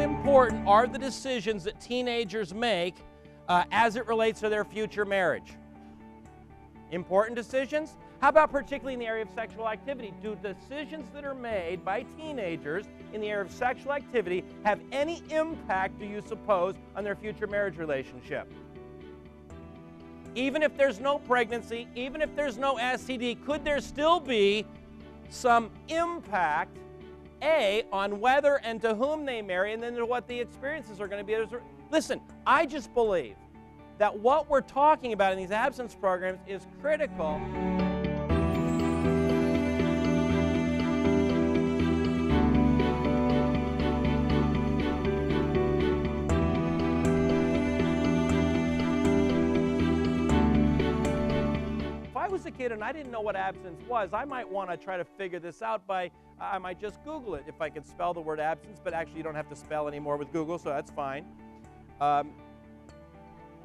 important are the decisions that teenagers make as it relates to their future marriage? Important decisions? How about particularly in the area of sexual activity? Do decisions that are made by teenagers in the area of sexual activity have any impact, do you suppose, on their future marriage relationship? Even if there's no pregnancy, even if there's no STD, could there still be some impact, A, on whether and to whom they marry, and then to what the experiences are going to be? Listen, I just believe that what we're talking about in these abstinence programs is critical. If I was a kid and I didn't know what abstinence was, I might want to try to figure this out by, I might just Google it if I could spell the word abstinence, but actually you don't have to spell anymore with Google, so that's fine.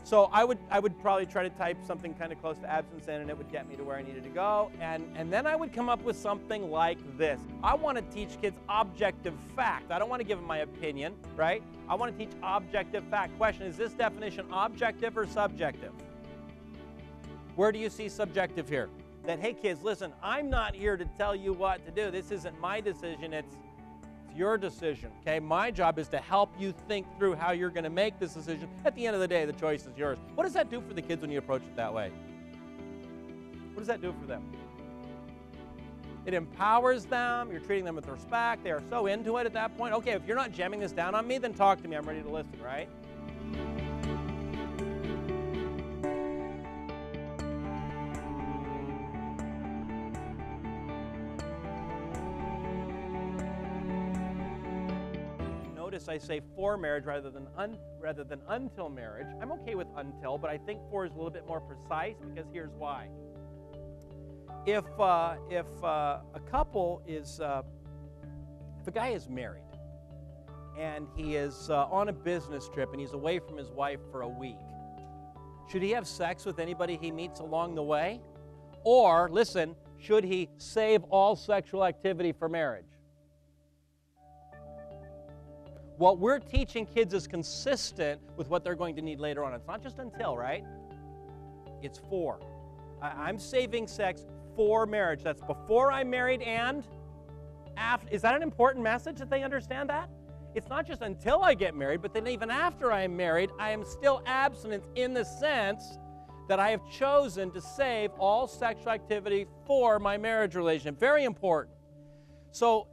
So I would probably try to type something kind of close to abstinence in, and it would get me to where I needed to go. And then I would come up with something like this. I want to teach kids objective fact. I don't want to give them my opinion, right? I want to teach objective fact. Question, is this definition objective or subjective? Where do you see subjective here? That, hey kids, listen, I'm not here to tell you what to do. This isn't my decision, it's your decision, okay? My job is to help you think through how you're going to make this decision. At the end of the day, the choice is yours. What does that do for the kids when you approach it that way? What does that do for them? It empowers them. You're treating them with respect. They are so into it at that point. Okay, if you're not jamming this down on me, then talk to me. I'm ready to listen, right? Notice I say for marriage rather than until marriage. I'm okay with until, but I think for is a little bit more precise, because here's why. If a couple is, if a guy is married and he is on a business trip and he's away from his wife for a week, should he have sex with anybody he meets along the way? Or, listen, should he save all sexual activity for marriage? What we're teaching kids is consistent with what they're going to need later on. It's not just until, right? It's for. I'm saving sex for marriage. That's before I'm married and after. Is that an important message that they understand that? It's not just until I get married, but then even after I'm married, I am still abstinent in the sense that I have chosen to save all sexual activity for my marriage relationship. Very important. So,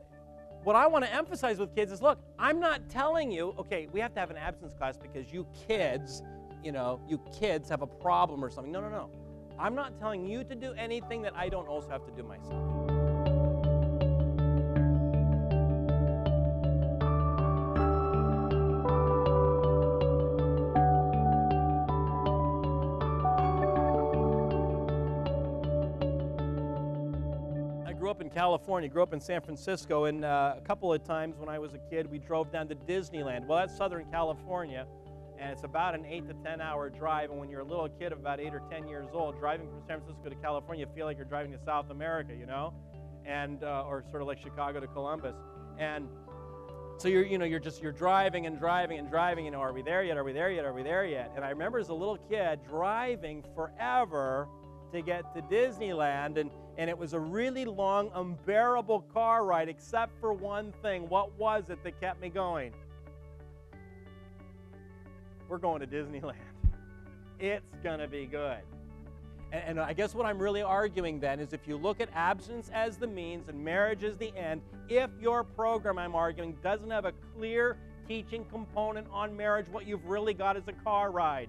what I want to emphasize with kids is, look, I'm not telling you, okay, we have to have an abstinence class because you kids have a problem or something. No, no, no. I'm not telling you to do anything that I don't also have to do myself. Grew up in California, grew up in San Francisco, and a couple of times when I was a kid, we drove down to Disneyland. Well, that's Southern California, and it's about an 8 to 10 hour drive, and when you're a little kid of about 8 or 10 years old, driving from San Francisco to California, you feel like you're driving to South America, you know, and or sort of like Chicago to Columbus. And so you're driving and driving and driving, are we there yet, are we there yet, are we there yet? And I remember as a little kid driving forever to get to Disneyland, and it was a really long, unbearable car ride, except for one thing. What was it that kept me going? We're going to Disneyland. It's going to be good. And I guess what I'm really arguing then is, if you look at abstinence as the means and marriage as the end, if your program, I'm arguing, doesn't have a clear teaching component on marriage, what you've really got is a car ride.